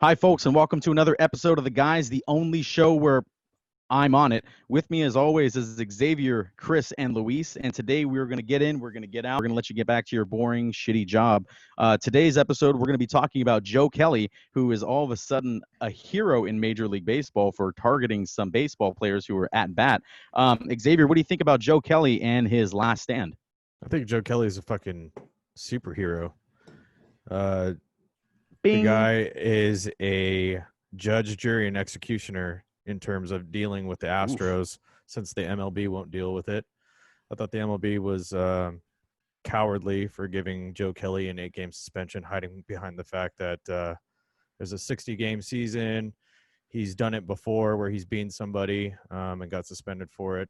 Hi, folks, and welcome to another episode of The Guys, the only show where I'm on it. With me, as always, is Xavier, Chris, and Luis. And today we're going to get in, we're going to get out, we're going to let you get back to your boring, shitty job. Today's episode, we're going to be talking about Joe Kelly, who is all of a sudden a hero in Major League Baseball for targeting some baseball players who were at bat. Xavier, what do you think about Joe Kelly and his last stand? I think Joe Kelly's a fucking superhero. Bing. The guy is a judge, jury, and executioner in terms of dealing with the Astros. Since the MLB won't deal with it. I thought the MLB was cowardly for giving Joe Kelly an 8-game suspension, hiding behind the fact that there's a 60-game season. He's done it before where he's beaten somebody and got suspended for it.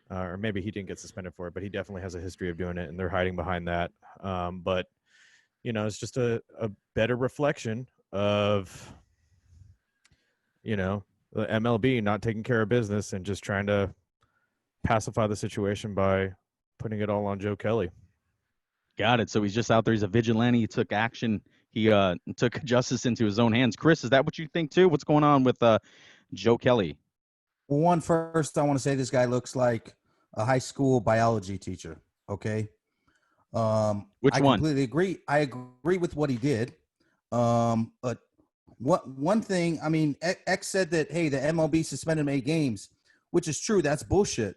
Or maybe he didn't get suspended for it, but he definitely has a history of doing it, and they're hiding behind that. But, you know, it's just a better reflection of, you know, the MLB not taking care of business and just trying to pacify the situation by putting it all on Joe Kelly. Got it. So he's just out there. He's a vigilante. He took action. He took justice into his own hands. Chris, is that what you think too? What's going on with Joe Kelly? Well, first, I want to say this guy looks like a high school biology teacher. Okay. Which I one? completely agree. I agree with what he did. But one thing, I mean, X said that, hey, the MLB suspended him 8 games, which is true. That's bullshit.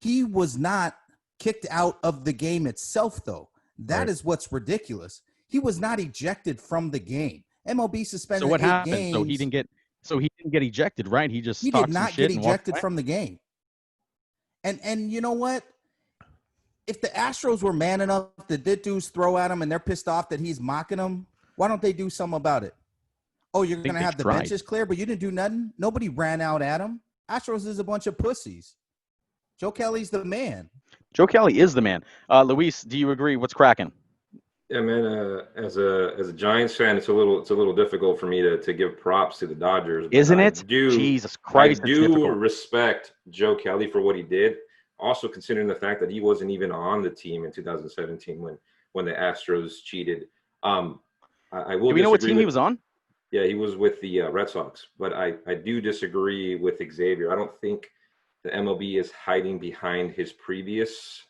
He was not kicked out of the game itself, though. That is what's ridiculous. He was not ejected from the game. MLB suspended. So what 8 happened? games. So he didn't get ejected, right? He just He did not get ejected from the game. And you know what? If the Astros were man enough to did dudes throw at him and they're pissed off that he's mocking them, why don't they do something about it? Oh, you're going to have the benches clear, but you didn't do nothing? Nobody ran out at him. Astros is a bunch of pussies. Joe Kelly's the man. Joe Kelly is the man. Luis, do you agree? What's cracking? Yeah, man. As a Giants fan, it's a little difficult for me to give props to the Dodgers. Isn't it? Jesus Christ! I do respect Joe Kelly for what he did. Also, considering the fact that he wasn't even on the team in 2017 when the Astros cheated. I will. Do we know what team he was on? Yeah, he was with the Red Sox. But I do disagree with Xavier. I don't think the MLB is hiding behind his previous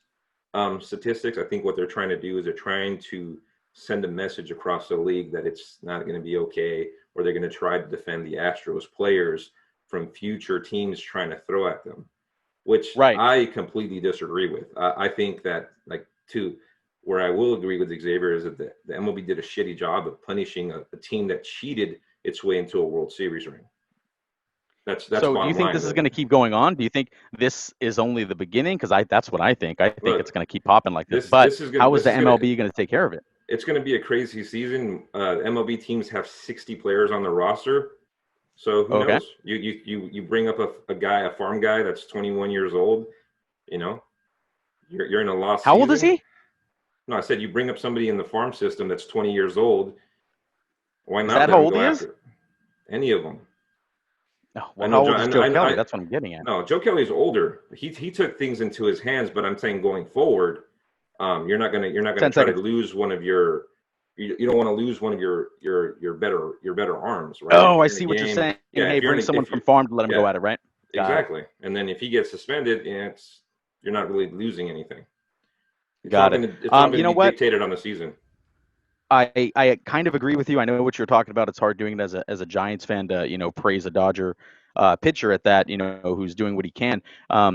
statistics. I think what they're trying to do is they're trying to send a message across the league that it's not going to be okay, or they're going to try to defend the Astros players from future teams trying to throw at them, which I completely disagree with. I think that, where I will agree with Xavier is that the MLB did a shitty job of punishing a team that cheated its way into a World Series ring. That's so do you think this is going to keep going on? Do you think this is only the beginning? Because that's what I think. I think it's going to keep popping like this. But how is the MLB going to take care of it? It's going to be a crazy season. MLB teams have 60 players on the roster. So who knows? You bring up a farm guy that's 21 years old, you know, you're in a lost season. How old is he? No, I said you bring up somebody in the farm system that's 20 years old. Why not? Is that how old he is? Any of them. Well, how old is Joe Kelly? That's what I'm getting at. No, Joe Kelly's older. He took things into his hands, but I'm saying going forward, you're not gonna try to lose one of your. You don't want to lose one of your better arms, right? Oh, I see what you're saying. Yeah, hey, bring someone from farm to let him go at it, right? Exactly. And then if he gets suspended, you're not really losing anything. Got it. It's not you know what? Dictated on the season. I kind of agree with you. I know what you're talking about. It's hard doing it as a Giants fan to praise a Dodger pitcher at that, who's doing what he can.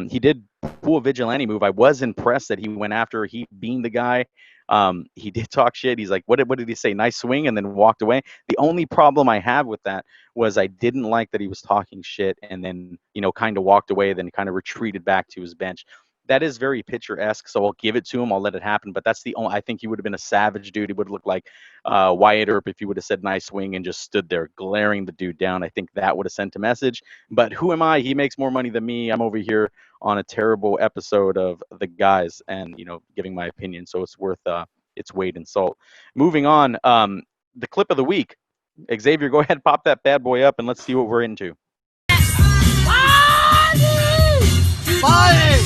He did pull a vigilante move. I was impressed that he went after. He beamed the guy. He did talk shit. He's like, what did he say? Nice swing, and then walked away. The only problem I have with that was I didn't like that he was talking shit and then, kind of walked away, then kind of retreated back to his bench. That is very pitcher-esque, so I'll give it to him. I'll let it happen. But that's the only. I think he would have been a savage dude. He would have looked like Wyatt Earp if he would have said nice swing and just stood there glaring the dude down. I think that would have sent a message. But who am I? He makes more money than me. I'm over here on a terrible episode of The Guys and, giving my opinion. So it's worth its weight in salt. Moving on, the clip of the week. Xavier, go ahead, pop that bad boy up, and let's see what we're into. Fighting!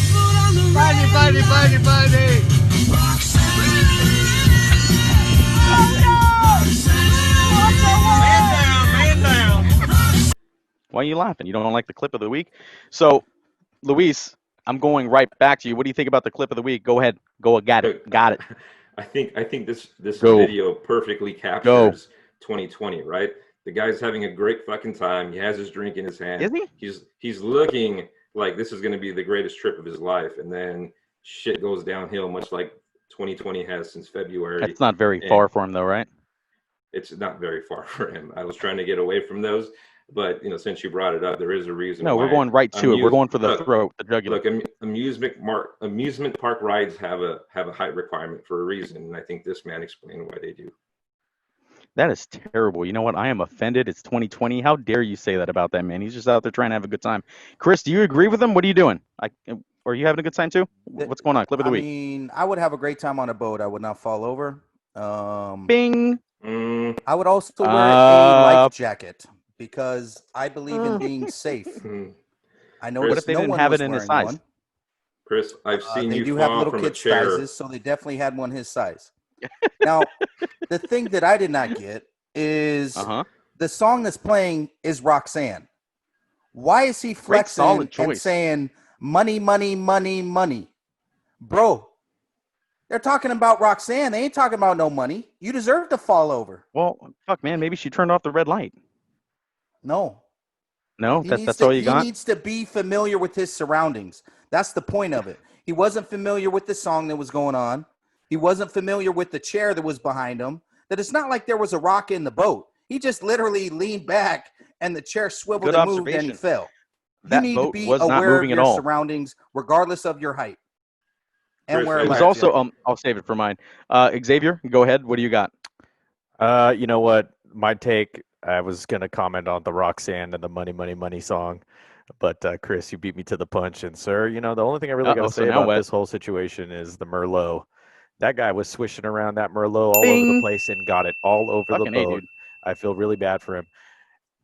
Oh no! Why are you laughing? You don't like the clip of the week? So, Luis, I'm going right back to you. What do you think about the clip of the week? Go ahead. Go. Got it. Got it. I think this Go. video perfectly Go. captures 2020, right? The guy's having a great fucking time. He has his drink in his hand. Is he? He's looking like this is going to be the greatest trip of his life, and then shit goes downhill, much like 2020 has since February. That's not very far for him, though, right? It's not very far for him. I was trying to get away from those, but since you brought it up, there is a reason. No, we're going right to it. We're going for the throat, the jugular. Look, amusement park rides have a height requirement for a reason, and I think this man explained why they do. That is terrible. You know what? I am offended. It's 2020. How dare you say that about that man? He's just out there trying to have a good time. Chris, do you agree with him? What are you doing? Are you having a good time too? What's going on? Clip of the week. I mean, I would have a great time on a boat. I would not fall over. Bing. I would also wear a life jacket because I believe in being safe. I know what if they no didn't one have was it in his wearing size? one. Chris, I've seen they you do fall have little from kid a chair. sizes, so they definitely had one his size. Now, the thing that I did not get is the song that's playing is Roxanne. Why is he flexing and saying money, money, money, money? Bro, they're talking about Roxanne. They ain't talking about no money. You deserve to fall over. Well, fuck, man. Maybe she turned off the red light. No. No, that's all you got? He needs to be familiar with his surroundings. That's the point of it. He wasn't familiar with the song that was going on. He wasn't familiar with the chair that was behind him. That it's not like there was a rock in the boat. He just literally leaned back and the chair swiveled and moved and he fell. You need to be aware of your surroundings regardless of your height. And where it was also I'll save it for mine. Xavier, go ahead. What do you got? You know what? My take, I was going to comment on the Roxanne and the Money, Money, Money song. But, Chris, you beat me to the punch. And, sir, the only thing I really got to say about this whole situation is the Merlot. That guy was swishing around that Merlot all over the place and got it all over the boat. I feel really bad for him.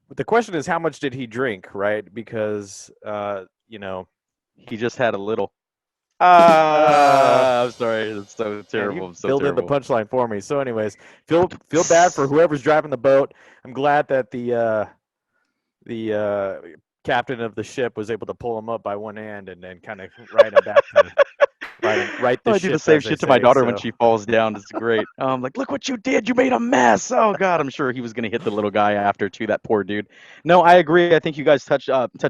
But the question is, how much did he drink, right? Because, he just had a little. I'm sorry. It's so terrible. You filled in the punchline for me. So, anyways, feel bad for whoever's driving the boat. I'm glad that the captain of the ship was able to pull him up by one hand and then kind of ride him back to right the ship. I do the same shit to my daughter when she falls down. It's great. Like, look what you did. You made a mess. Oh God, I'm sure he was gonna hit the little guy after too. That poor dude. No, I agree. I think you guys touch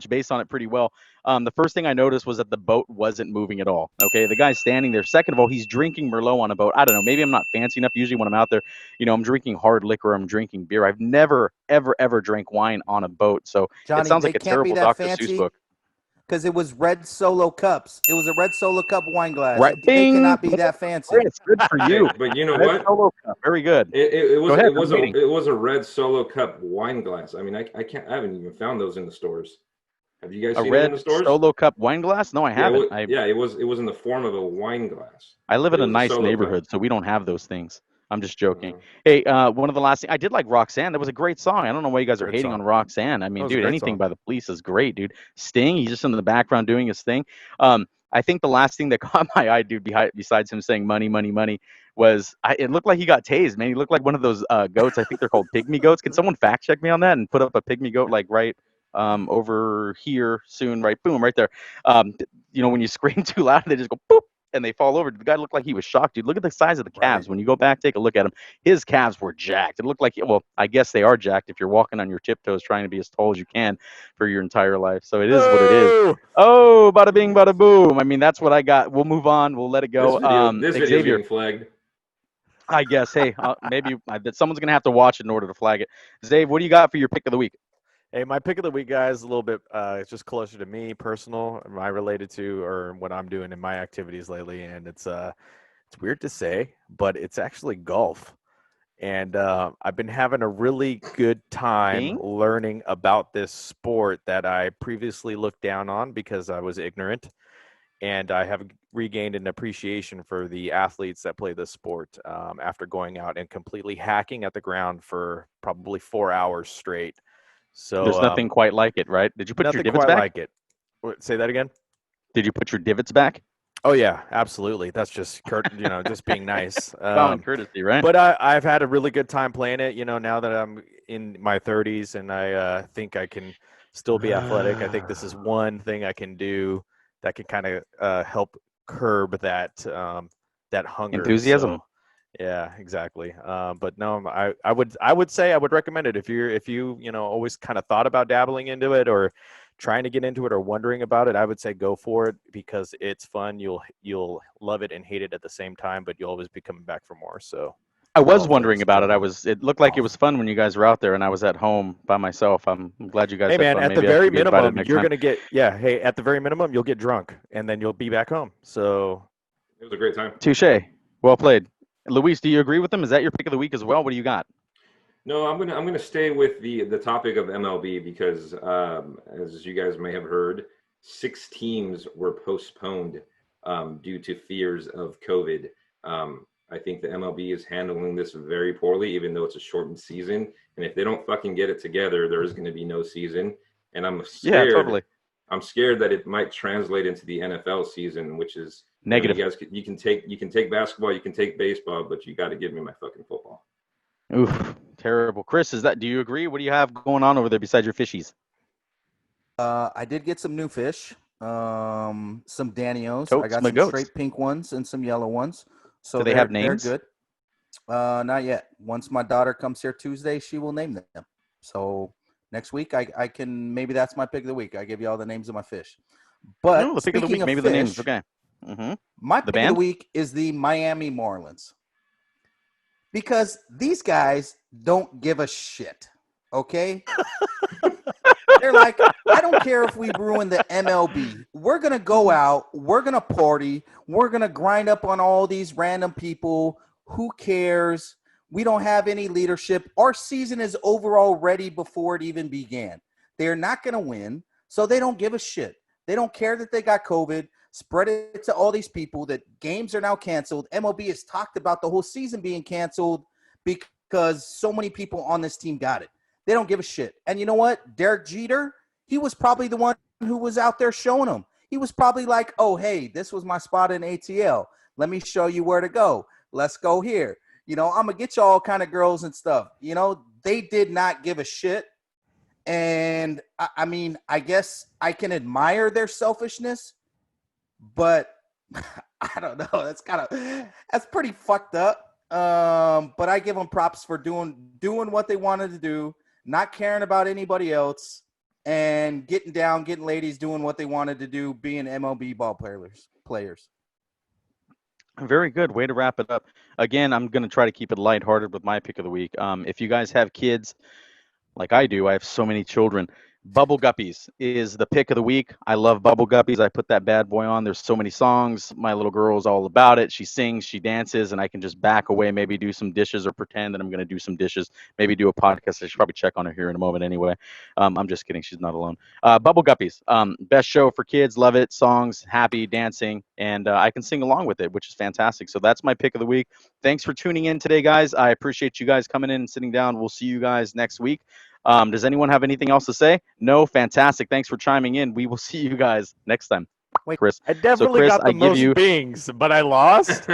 base on it pretty well. The first thing I noticed was that the boat wasn't moving at all. Okay, the guy's standing there. Second of all, he's drinking Merlot on a boat. I don't know. Maybe I'm not fancy enough. Usually when I'm out there, I'm drinking hard liquor. I'm drinking beer. I've never, ever drank wine on a boat. So Johnny, it sounds like a terrible Dr. Seuss book. Because it was red Solo cups. It was a red Solo cup wine glass. Right. They cannot be that fancy. It's good for you. But you know red what? Solo cup. Very good. It was a red Solo cup wine glass. I mean, I haven't even found those in the stores. Have you guys seen them in the stores? A red Solo cup wine glass? No, I haven't. It was in the form of a wine glass. I live in a nice neighborhood, so we don't have those things. I'm just joking. Hey, one of the last things I did like Roxanne. That was a great song. I don't know why you guys are hating on Roxanne. I mean, dude, anything by the Police is great, dude. Sting, he's just in the background doing his thing. I think the last thing that caught my eye, dude, besides him saying money, money, money, was it looked like he got tased, man. He looked like one of those goats. I think they're called pygmy goats. Can someone fact check me on that and put up a pygmy goat like right over here soon, right? Boom, right there. When you scream too loud, they just go boop. And they fall over. The guy looked like he was shocked, dude. Look at the size of the calves. Right. When you go back, take a look at him. His calves were jacked. It looked like, I guess they are jacked if you're walking on your tiptoes trying to be as tall as you can for your entire life. So it is what it is. Oh, bada bing, bada boom. I mean, that's what I got. We'll move on. We'll let it go. This video is being flagged. I guess. Hey, maybe someone's going to have to watch it in order to flag it. Zave, what do you got for your pick of the week? Hey, my pick of the week, guys, is a little bit it's just closer to me, personal, I related to, or what I'm doing in my activities lately, and it's weird to say, but it's actually golf. And I've been having a really good time learning about this sport that I previously looked down on because I was ignorant, and I have regained an appreciation for the athletes that play this sport after going out and completely hacking at the ground for probably 4 hours straight. So there's nothing quite like it, right? Did you put your divots back? Like it. Say that again. Did you put your divots back? Oh yeah, absolutely. That's just just being nice. Common courtesy, right? But I've had a really good time playing it. Now that I'm in my 30s and I think I can still be athletic. I think this is one thing I can do that can kind of help curb that hunger. Enthusiasm. So, yeah, exactly. But no, I would say I would recommend it if you always kind of thought about dabbling into it or trying to get into it or wondering about it. I would say go for it because it's fun. You'll love it and hate it at the same time, but you'll always be coming back for more. So I was all wondering things about it. gentlemen. It looked like it was fun when you guys were out there, and I was at home by myself. I'm glad you guys Hey had man, fun. at the Maybe I very should get invited minimum, next you're time. gonna get Hey, at the very minimum, you'll get drunk and then you'll be back home. So It was a great time. Touche. Well played. Luis, do you agree with them? Is that your pick of the week as well? What do you got? No, I'm gonna stay with the topic of MLB because as you guys may have heard, 6 teams were postponed due to fears of COVID. I think the MLB is handling this very poorly, even though it's a shortened season. And if they don't fucking get it together, there is going to be no season. And I'm Yeah, scared. totally. I'm scared that it might translate into the NFL season, which is Negative. You guys, you can take basketball, you can take baseball, but you got to give me my fucking football. Oof, terrible. Chris, do you agree? What do you have going on over there besides your fishies? I did get some new fish, some Danios. I Totes, got my some goats. straight pink ones and some yellow ones. So Do they have they're names? good. Not yet. Once my daughter comes here Tuesday, she will name them. So next week, I can, maybe that's my pick of the week. I give you all the names of my fish. But No, the pick of the speaking week. Maybe of the names. fish, Okay. Mm-hmm. my The pick of band? the week is the Miami Marlins. Because these guys don't give a shit. Okay? They're like, I don't care if we ruin the MLB. We're going to go out. We're going to party. We're going to grind up on all these random people. Who cares? We don't have any leadership. Our season is over already before it even began. They're not going to win, so they don't give a shit. They don't care that they got COVID. Spread it to all these people that games are now canceled. MLB has talked about the whole season being canceled because so many people on this team got it. They don't give a shit. And you know what? Derek Jeter, he was probably the one who was out there showing them. He was probably like, oh, hey, this was my spot in ATL. Let me show you where to go. Let's go here. I'm going to get you all kind of girls and stuff. They did not give a shit. And, I mean, I guess I can admire their selfishness, but I don't know. That's pretty fucked up. But I give them props for doing what they wanted to do, not caring about anybody else, and getting down, getting ladies, doing what they wanted to do, being MLB ball players. Very good. Way to wrap it up. Again, I'm going to try to keep it lighthearted with my pick of the week. If you guys have kids, like I do, I have so many children. Bubble Guppies is the pick of the week. I love Bubble Guppies. I put that bad boy on. There's so many songs. My little girl is all about it. She sings, she dances, and I can just back away, maybe do some dishes or pretend that I'm going to do some dishes, maybe do a podcast. I should probably check on her here in a moment anyway. I'm just kidding. She's not alone. Bubble Guppies, best show for kids. Love it. Songs, happy, dancing, and I can sing along with it, which is fantastic. So that's my pick of the week. Thanks for tuning in today, guys. I appreciate you guys coming in and sitting down. We'll see you guys next week. Does anyone have anything else to say? No? Fantastic. Thanks for chiming in. We will see you guys next time. Wait, Chris. I definitely Chris, got the I give most you bings, but I lost.